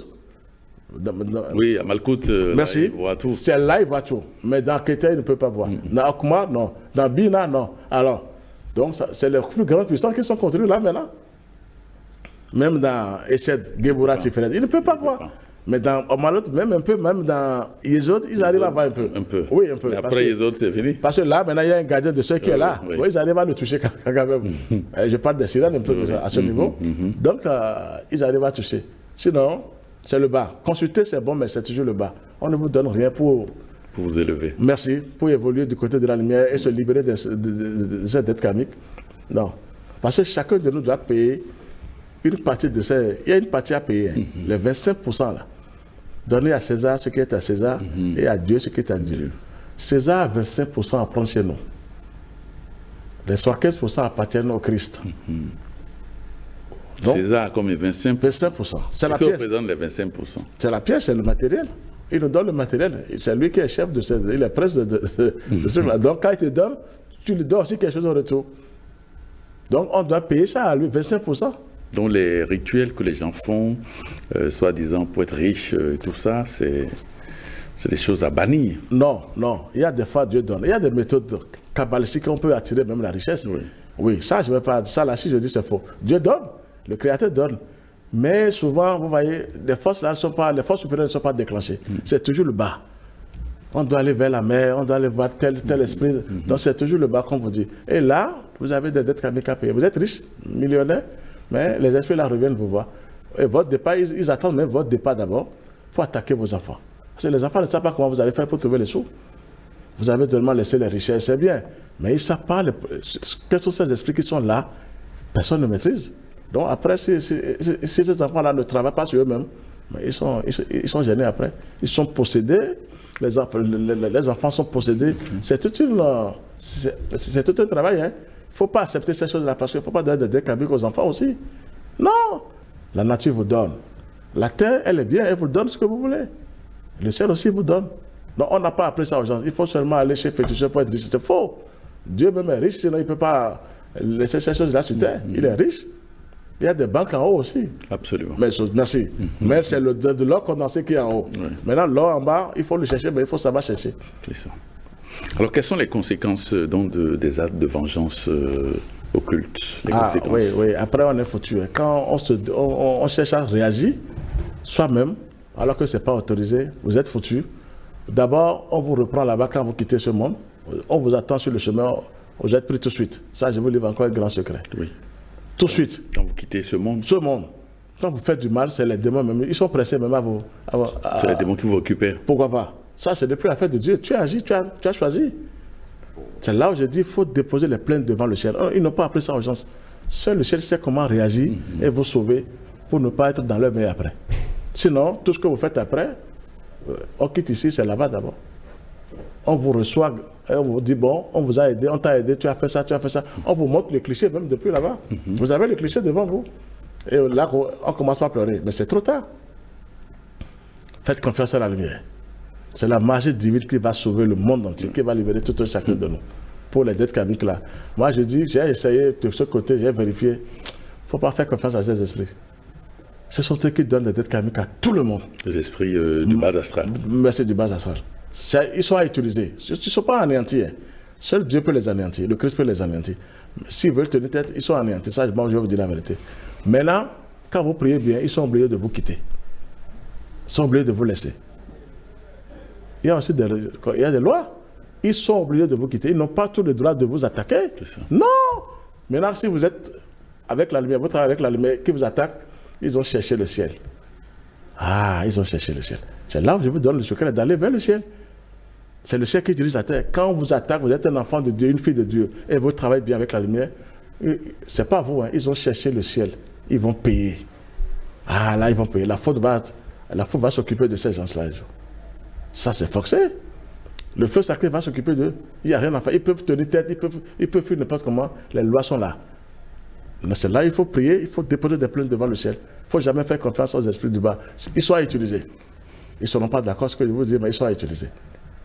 oui, à Malkout, merci. Là, il voit tout. C'est là, il voit tout. Mais dans Kété, il ne peut pas voir. Dans Akuma, non. Dans Bina, non. Alors, donc, c'est les plus grandes puissances qui sont contrôlées là maintenant. Même dans Essed, Gebura, Tiferet, il ne peut pas voir. Mais dans Omalot, même un peu, même dans Yezod, ils arrivent à voir un peu. Un peu. Oui, un peu. Et après Yezod, c'est fini. Parce que là, maintenant, il y a un gardien de ceux qui est là. Oui. Ils arrivent à le toucher quand même. Je parle des sirènes un peu à ce niveau. Donc, ils arrivent à toucher. Sinon, c'est le bas. Consulter, c'est bon, mais c'est toujours le bas. On ne vous donne rien pour vous élever. Merci. Pour évoluer du côté de la lumière et se libérer de cette dette karmique. Non. Parce que chacun de nous doit payer une partie de ces... Il y a une partie à payer. Les 25% là. Donner à César ce qui est à César et à Dieu ce qui est à Dieu. César a 25% à prendre chez nous. Les 75% appartiennent au Christ. Donc, César a combien? 25%. 25%. C'est la pièce. pièce. Représente les 25%. C'est la pièce, c'est le matériel. Il nous donne le matériel. C'est lui qui est chef de ce... Il est presque de ce truc-là. Donc quand il te donne, tu lui donnes aussi quelque chose en retour. Donc on doit payer ça à lui, 25%. Donc les rituels que les gens font, soi-disant pour être riches, tout ça, c'est des choses à bannir. Non, non. Il y a des fois Dieu donne. Il y a des méthodes kabbalistiques qu'on peut attirer même la richesse. Oui, oui, ça je ne vais pas... Ça là, si je dis c'est faux. Dieu donne. Le Créateur donne. Mais souvent, vous voyez, les forces supérieures ne sont pas déclenchées. C'est toujours le bas. On doit aller vers la mer, on doit aller voir tel esprit. Donc c'est toujours le bas, comme vous dites. Et là, vous avez des dettes karmiques à payer. Vous êtes riche, millionnaire, mais les esprits là reviennent vous voir. Et votre départ, ils attendent même votre départ d'abord pour attaquer vos enfants. Parce que les enfants ne savent pas comment vous allez faire pour trouver les sous. Vous avez seulement laissé les richesses, c'est bien. Mais ils ne savent pas quels sont ces esprits qui sont là. Personne ne maîtrise. Donc après, si ces enfants-là ne travaillent pas sur eux-mêmes, ils sont gênés après. Ils sont possédés, les enfants sont possédés. C'est tout un travail. Il ne faut pas accepter ces choses-là parce qu'il ne faut pas donner des dettes karmiques aux enfants aussi. Non! La nature vous donne. La terre, elle est bien, elle vous donne ce que vous voulez. Le ciel aussi vous donne. Donc on n'a pas appris ça aux gens. Il faut seulement aller chez féticheur pour être riche. C'est faux. Dieu même est riche, sinon il ne peut pas laisser ces choses-là sur terre. Il est riche. Il y a des banques en haut aussi. Absolument. Mais, merci. Mais c'est de l'or condensé qui est en haut. Oui. Maintenant, l'or en bas, il faut le chercher, mais il faut savoir chercher. C'est ça. Alors, quelles sont les conséquences donc, des actes de vengeance occultes? Oui, oui. Après, on est foutu. Quand on cherche à réagir, soi-même, alors que ce n'est pas autorisé, vous êtes foutu. D'abord, on vous reprend là-bas quand vous quittez ce monde. On vous attend sur le chemin, vous êtes pris tout de suite. Ça, je vous livre encore un grand secret. Oui. Tout de suite. Quand vous quittez ce monde. Ce monde. Quand vous faites du mal, c'est les démons même. Ils sont pressés même à vous. C'est les démons qui vous récupèrent. Pourquoi pas? Ça, c'est depuis l'affaire de Dieu. Tu as agi, tu as choisi. C'est là où je dis, il faut déposer les plaintes devant le ciel. Ils n'ont pas appris ça aux gens. Seul le ciel sait comment réagir et vous sauver pour ne pas être dans leur main après. Sinon, tout ce que vous faites après, on quitte ici, c'est là-bas d'abord. On vous reçoit, et on vous dit, bon, on vous a aidé, on t'a aidé, tu as fait ça, tu as fait ça. On vous montre les clichés même depuis là-bas. Vous avez les clichés devant vous. Et là, on commence par pleurer. Mais c'est trop tard. Faites confiance à la lumière. C'est la magie divine qui va sauver le monde entier, qui va libérer tout un chacun de nous. Pour les dettes karmiques là. Moi, je dis, j'ai essayé de ce côté, j'ai vérifié. Il ne faut pas faire confiance à ces esprits. Ce sont eux qui donnent des dettes karmiques à tout le monde. Les esprits du bas astral. Mais c'est du bas astral. Ils sont à utiliser. Ils ne sont pas anéantis. Hein. Seul Dieu peut les anéantir. Le Christ peut les anéantir. S'ils veulent tenir tête, ils sont anéantis. Ça, moi, je vais vous dire la vérité. Maintenant, quand vous priez bien, ils sont obligés de vous quitter. Ils sont obligés de vous laisser. Il y a aussi des lois. Ils sont obligés de vous quitter. Ils n'ont pas tout le droit de vous attaquer. Non. Maintenant, si vous êtes avec la lumière, vous travaillez avec la lumière qui vous attaque, ils ont cherché le ciel. Ah, ils ont cherché le ciel. C'est là où je vous donne le secret d'aller vers le ciel. C'est le ciel qui dirige la terre. Quand on vous attaque, vous êtes un enfant de Dieu, une fille de Dieu, et vous travaillez bien avec la lumière, c'est pas vous, hein. Ils ont cherché le ciel. Ils vont payer. Ah, là, ils vont payer. La faute va s'occuper de ces gens-là. Ça, c'est forcé. Le feu sacré va s'occuper d'eux. Il n'y a rien à faire. Ils peuvent tenir tête, ils peuvent faire n'importe comment. Les lois sont là. C'est là il faut prier, il faut déposer des plaintes devant le ciel. Il ne faut jamais faire confiance aux esprits du bas. Ils sont à utiliser. Ils ne seront pas d'accord ce que je vous dis, mais ils sont à utiliser.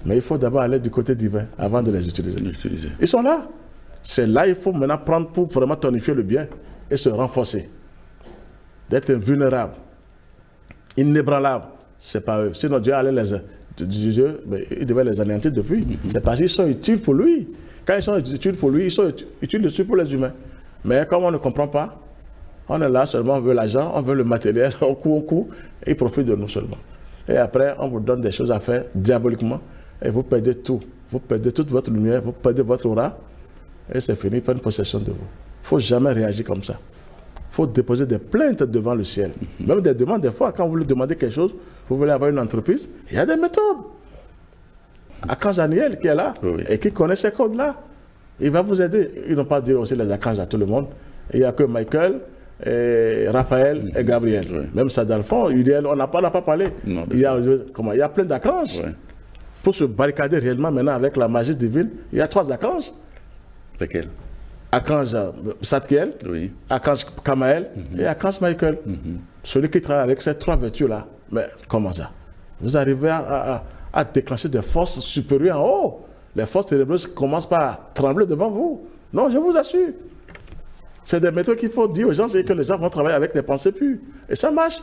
Mais il faut d'abord aller du côté divin avant de les utiliser. Ils sont là. C'est là il faut maintenant prendre pour vraiment tonifier le bien et se renforcer. D'être invulnérable, inébranlable. C'est pas eux. Sinon Dieu allait il devait les anéantir depuis. C'est parce qu'ils sont utiles pour lui. Quand ils sont utiles pour lui, ils sont utiles dessus pour les humains. Mais comme on ne comprend pas, on est là seulement, on veut l'argent, on veut le matériel, on court, et ils profitent de nous seulement. Et après, on vous donne des choses à faire diaboliquement, et vous perdez tout. Vous perdez toute votre lumière, vous perdez votre aura, et c'est fini, ils prennent possession de vous. Il ne faut jamais réagir comme ça. Il faut déposer des plaintes devant le ciel. Même des demandes, des fois, quand vous voulez demander quelque chose, vous voulez avoir une entreprise, il y a des méthodes. Archange Daniel qui est là, et qui connaît ces codes-là, il va vous aider. Ils n'ont pas dit aussi les archanges à tout le monde. Il n'y a que Michael, et Raphaël et Gabriel. Même Sadalphon, Uriel, on n'a pas parlé. Non, il y a plein d'archanges. Pour se barricader réellement maintenant avec la magie divine, il y a 3 archanges. Lesquels? Archange Satkiel, archange Kamael et archange Michael. Celui qui travaille avec ces 3 vertus-là. Mais comment ça? Vous arrivez à déclencher des forces supérieures en haut. Les forces ténébreuses commencent par trembler devant vous. Non, je vous assure. C'est des méthodes qu'il faut dire aux gens, c'est que les gens vont travailler avec des pensées pures. Et ça marche.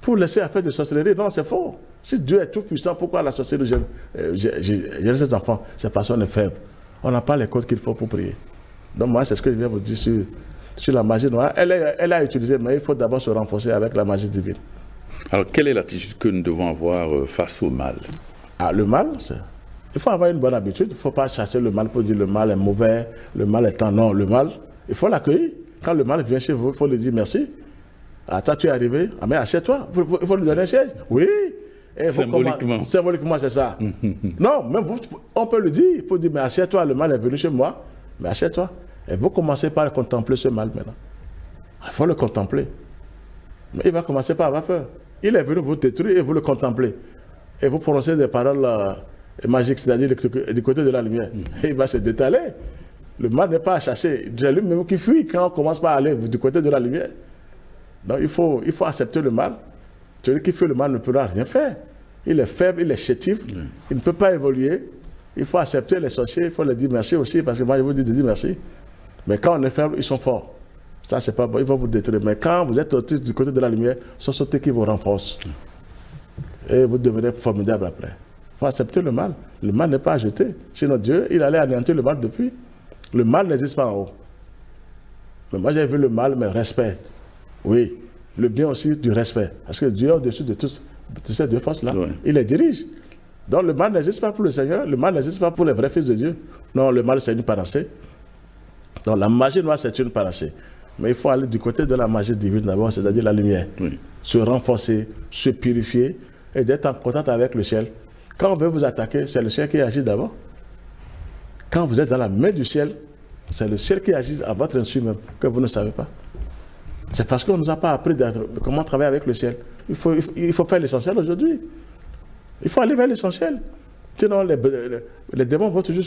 Pour laisser affaire de sorcellerie, non, c'est faux. Si Dieu est tout puissant, pourquoi la sorcellerie j'ai ces enfants? C'est parce qu'on est faible. On n'a pas les codes qu'il faut pour prier. Donc moi, c'est ce que je viens vous dire sur la magie noire. Elle est à utiliser, mais il faut d'abord se renforcer avec la magie divine. Alors, quelle est l'attitude que nous devons avoir face au mal? Ah, le mal, il faut avoir une bonne habitude. Il ne faut pas chasser le mal pour dire le mal est mauvais, le mal est en non. Le mal, il faut l'accueillir. Quand le mal vient chez vous, il faut lui dire merci. Ah, toi, tu es arrivé. Ah, mais assieds-toi. Il faut lui donner un siège. Oui. Et symboliquement. Symboliquement, c'est ça. Non, même on peut le dire. Il faut dire, mais assieds-toi, le mal est venu chez moi. Mais assieds-toi. Et vous commencez par contempler ce mal maintenant. Il faut le contempler. Mais il va commencer par avoir peur. Il est venu vous détruire et vous le contemplez. Et vous prononcez des paroles magiques, c'est-à-dire du côté de la lumière. Et il va se détaler. Le mal n'est pas à chasser. C'est lui-même qui fuit quand on commence par aller du côté de la lumière. Donc il faut accepter le mal. Celui qui fait le mal ne pourra rien faire. Il est faible, il est chétif, il ne peut pas évoluer. Il faut accepter les sorciers, il faut leur dire merci aussi, parce que moi je vous dis de dire merci. Mais quand on est faible, ils sont forts. Ça, c'est pas bon, ils vont vous détruire. Mais quand vous êtes du côté de la lumière, ce sont eux qui vous renforcent. Et vous devenez formidable après. Il faut accepter le mal. Le mal n'est pas à jeter. Sinon Dieu, il allait anéantir le mal depuis. Le mal n'existe pas en haut. Mais moi j'ai vu le mal, mais respect. Oui. Le bien aussi du respect. Parce que Dieu est au-dessus de ces 2 forces-là. Il les dirige. Donc le mal n'existe pas pour le Seigneur, le mal n'existe pas pour les vrais fils de Dieu. Non, le mal c'est une panacée. Donc la magie noire c'est une panacée. Mais il faut aller du côté de la magie divine d'abord, c'est-à-dire la lumière. Se renforcer, se purifier et d'être en contact avec le ciel. Quand on veut vous attaquer, c'est le ciel qui agit d'abord. Quand vous êtes dans la main du ciel, c'est le ciel qui agit à votre insu même, que vous ne savez pas. C'est parce qu'on ne nous a pas appris comment travailler avec le ciel. Il faut faire l'essentiel aujourd'hui. Il faut aller vers l'essentiel. Sinon, les démons vont toujours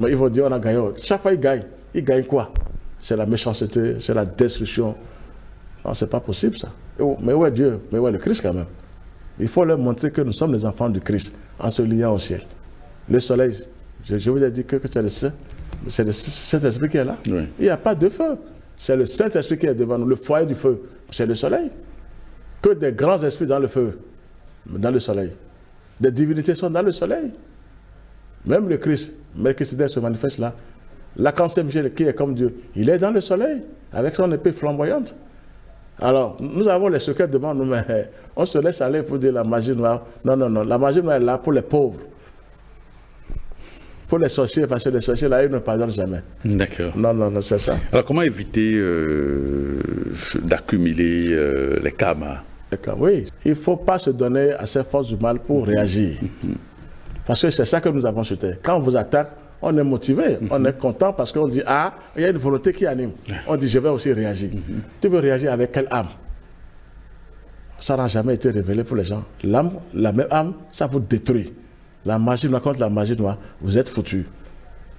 ils vont dire on a gagné. Chaque fois, ils gagnent. Ils gagnent quoi? C'est la méchanceté, c'est la destruction. Non, c'est pas possible ça. Mais où est Dieu? Mais où est le Christ quand même? Il faut leur montrer que nous sommes les enfants du Christ en se liant au ciel. Le soleil, je vous ai dit que c'est le Saint-Esprit qui est là. Oui. Il n'y a pas de feu. C'est le Saint-Esprit qui est devant nous. Le foyer du feu, c'est le soleil. Que des grands esprits dans le feu, dans le soleil. Des divinités sont dans le soleil. Même le Christ, Melchisedec se manifeste là. L'archange Michel qui est comme Dieu, il est dans le soleil, avec son épée flamboyante. Alors, nous avons les secrets devant nous, mais on se laisse aller pour dire la magie noire. Non, non, non, la magie noire est là pour les pauvres. Pour les sorciers, parce que les sorciers, là, ils ne pardonnent jamais. D'accord. Non, non, non, c'est ça. Alors, comment éviter d'accumuler les karmas? Oui, il ne faut pas se donner à ces forces du mal pour réagir. Parce que c'est ça que nous avons sur terre. Quand on vous attaque, on est motivé, on est content parce qu'on dit, ah, il y a une volonté qui anime. On dit, je vais aussi réagir. Tu veux réagir avec quelle âme? Ça n'a jamais été révélé pour les gens. L'âme, la même âme, ça vous détruit. La magie noire contre la magie noire, vous êtes foutus.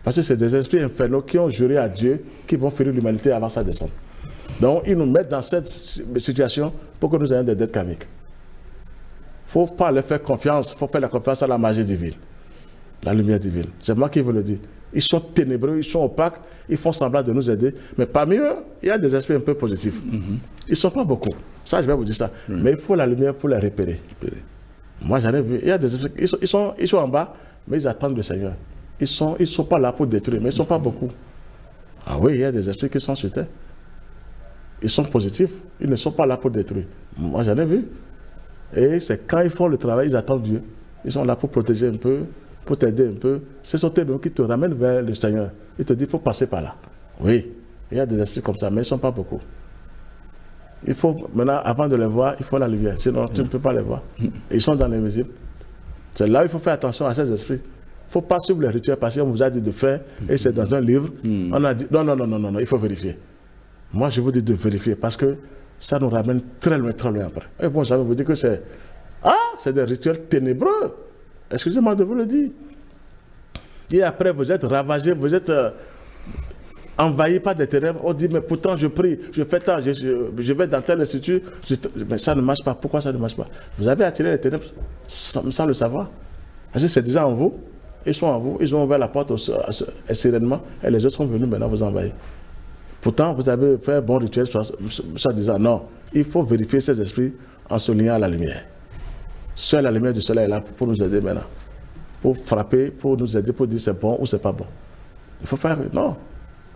Parce que c'est des esprits infernaux qui ont juré à Dieu qui vont férir l'humanité avant sa descente. Donc, ils nous mettent dans cette situation pour que nous ayons des dettes karmiques. Il ne faut pas leur faire confiance, il faut faire la confiance à la magie divine, la lumière divine. C'est moi qui vous le dis. Ils sont ténébreux, ils sont opaques, ils font semblant de nous aider. Mais parmi eux, il y a des esprits un peu positifs. Ils ne sont pas beaucoup. Ça, je vais vous dire ça. Mais il faut la lumière pour les repérer. Moi, j'en ai vu. Il y a des esprits, ils sont en bas, mais ils attendent le Seigneur. Ils ne sont pas là pour détruire, mais ils ne sont pas beaucoup. Ah oui, il y a des esprits qui sont sur terre. Ils sont positifs, ils ne sont pas là pour détruire. Moi, j'en ai vu. Et c'est quand ils font le travail, ils attendent Dieu. Ils sont là pour protéger un peu, pour t'aider un peu. Ce sont eux qui te ramènent vers le Seigneur. Ils te disent, il faut passer par là. Oui, il y a des esprits comme ça, mais ils ne sont pas beaucoup. Il faut, maintenant, avant de les voir, il faut la lumière. Sinon, tu ne peux pas les voir. Ils sont dans l'invisible. C'est là où il faut faire attention à ces esprits. Il ne faut pas suivre les rituels parce qu'on vous a dit de faire, et c'est dans un livre. On a dit, non, non, non, non, non, il faut vérifier. Moi, je vous dis de vérifier parce que ça nous ramène très loin après. Ils vont jamais vous dire que c'est des rituels ténébreux. Excusez-moi de vous le dire. Et après, vous êtes ravagés, vous êtes envahis par des ténèbres. On dit, mais pourtant, je prie, je fais tant, je vais dans tel institut. Mais ça ne marche pas. Pourquoi ça ne marche pas? Vous avez attiré les ténèbres sans le savoir. Parce que c'est déjà en vous. Ils sont en vous. Ils ont ouvert la porte sereinement. Et les autres sont venus maintenant vous envahir. Pourtant, vous avez fait un bon rituel, soit disant non, il faut vérifier ces esprits en se liant à la lumière. Seule la lumière du soleil est là pour nous aider maintenant. Pour frapper, pour nous aider, pour dire c'est bon ou c'est pas bon. Il faut faire, non.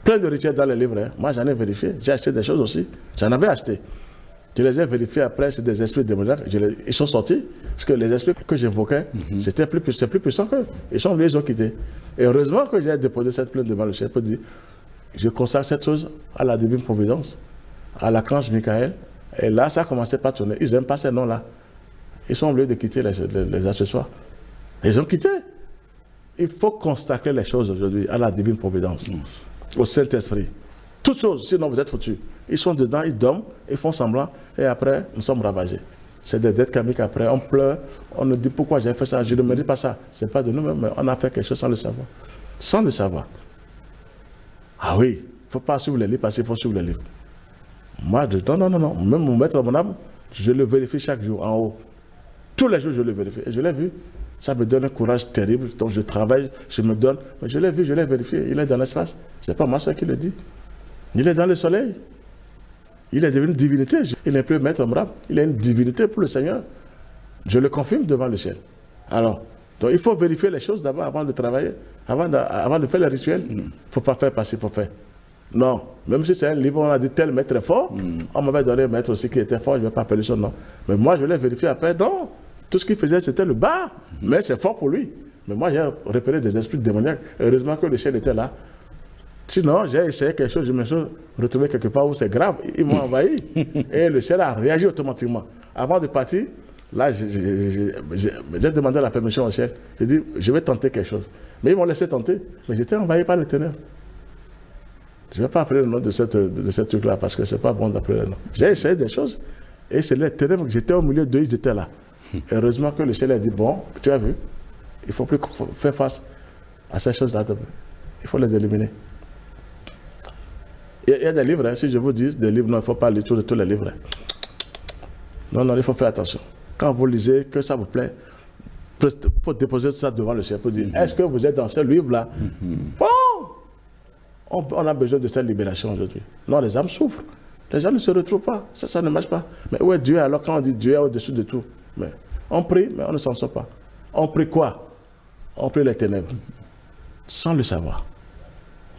Plein de rituels dans les livres. Hein. Moi, j'en ai vérifié. J'ai acheté des choses aussi. J'en avais acheté. Je les ai vérifiés après, c'est des esprits démoniaques. Ils sont sortis. Parce que les esprits que j'invoquais, c'est plus puissant qu'eux. Ils ont quitté. Et heureusement que j'ai déposé cette plainte devant le chef pour dire, je consacre cette chose à la divine providence, à l'archange Michael. Et là, ça a commencé par tourner. Ils n'aiment pas ces noms-là. Ils sont obligés de quitter les accessoires. Ils ont quitté. Il faut consacrer les choses aujourd'hui à la divine providence, au Saint-Esprit. Toutes choses, sinon vous êtes foutus. Ils sont dedans, ils dorment, ils font semblant, et après, nous sommes ravagés. C'est des dettes karmiques après. On pleure, on nous dit pourquoi j'ai fait ça. Je ne me dis pas ça. Ce n'est pas de nous-mêmes, mais on a fait quelque chose sans le savoir. Sans le savoir. Ah oui, il ne faut pas suivre les livres parce qu'il faut suivre les livres. Moi, non. Même mon maître, mon âme, je le vérifie chaque jour en haut. Tous les jours, je le vérifie. Et je l'ai vu. Ça me donne un courage terrible. Donc, je travaille, je me donne. Mais je l'ai vu, je l'ai vérifié. Il est dans l'espace. Ce n'est pas moi seul qui le dit. Il est dans le soleil. Il est devenu une divinité. Il n'est plus maître Mrab. Il est une divinité pour le Seigneur. Je le confirme devant le ciel. Alors, donc il faut vérifier les choses d'abord avant de travailler, avant de faire le rituel. Il ne faut pas faire parce qu'il faut faire. Non, même si c'est un livre, on a dit tel maître est fort, on m'avait donné un maître aussi qui était fort, je ne vais pas appeler son nom. Mais moi, je l'ai vérifié après, non. Tout ce qu'il faisait, c'était le bas, mais c'est fort pour lui. Mais moi, j'ai repéré des esprits démoniaques. Heureusement que le ciel était là. Sinon, j'ai essayé quelque chose, je me suis retrouvé quelque part où c'est grave. Ils m'ont envahi et le ciel a réagi automatiquement. Avant de partir, Là, j'ai demandé la permission au ciel. J'ai dit, je vais tenter quelque chose. Mais ils m'ont laissé tenter. Mais j'étais envahi par les ténèbres. Je ne vais pas appeler le nom de ce truc-là parce que ce n'est pas bon d'appeler le nom. J'ai essayé des choses. Et c'est les ténèbres que j'étais au milieu d'eux, ils étaient là. Heureusement que le ciel a dit, bon, tu as vu, il ne faut plus faire face à ces choses-là. Il faut les éliminer. Il y a des livres, hein, si je vous dis des livres, non, il ne faut pas lire tous les livres. Non, non, il faut faire attention. Quand vous lisez, que ça vous plaît, il faut déposer ça devant le ciel pour dire, est-ce que vous êtes dans ce livre-là? Bon, on a besoin de cette libération aujourd'hui. Non, les âmes souffrent. Les gens ne se retrouvent pas. Ça ne marche pas. Mais où est Dieu alors quand on dit Dieu est au-dessus de tout? Mais on prie, mais on ne s'en sort pas. On prie quoi? On prie les ténèbres, sans le savoir.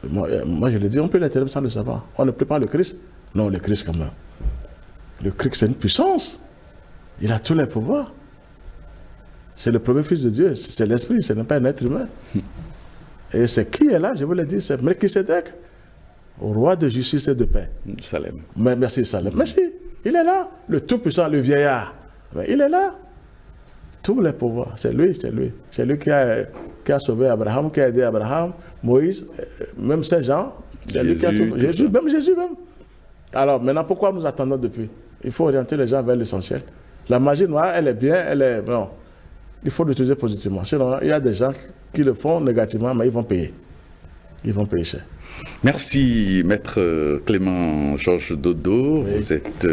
Moi, je le dis, on prie les ténèbres sans le savoir. On ne prie pas le Christ. Non, le Christ quand même. Le Christ, c'est une puissance. Il a tous les pouvoirs. C'est le premier fils de Dieu. C'est l'esprit, ce n'est pas un être humain. Et c'est qui est là? Je vous l'ai dit, c'est Melchisédek, roi de justice et de paix. Salem. Mais merci, Salem. Merci. Il est là. Le tout-puissant, le vieillard. Mais il est là. Tous les pouvoirs. C'est lui, c'est lui. C'est lui qui a sauvé Abraham, qui a aidé Abraham, Moïse, même Saint Jean. C'est lui qui a tout. Jésus, même Jésus même. Alors maintenant, pourquoi nous attendons depuis? Il faut orienter les gens vers l'essentiel. La magie noire, elle est bien, elle est... Non. Il faut l'utiliser positivement. Sinon, il y a des gens qui le font négativement, mais ils vont payer. Ils vont payer cher. Merci, Maître Clément Georges Dodo. Oui. Vous êtes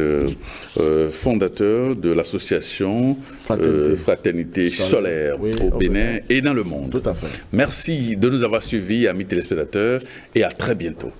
fondateur de l'association Fraternité Solaire oui, au Bénin et dans le monde. Tout à fait. Merci de nous avoir suivis, amis téléspectateurs, et à très bientôt.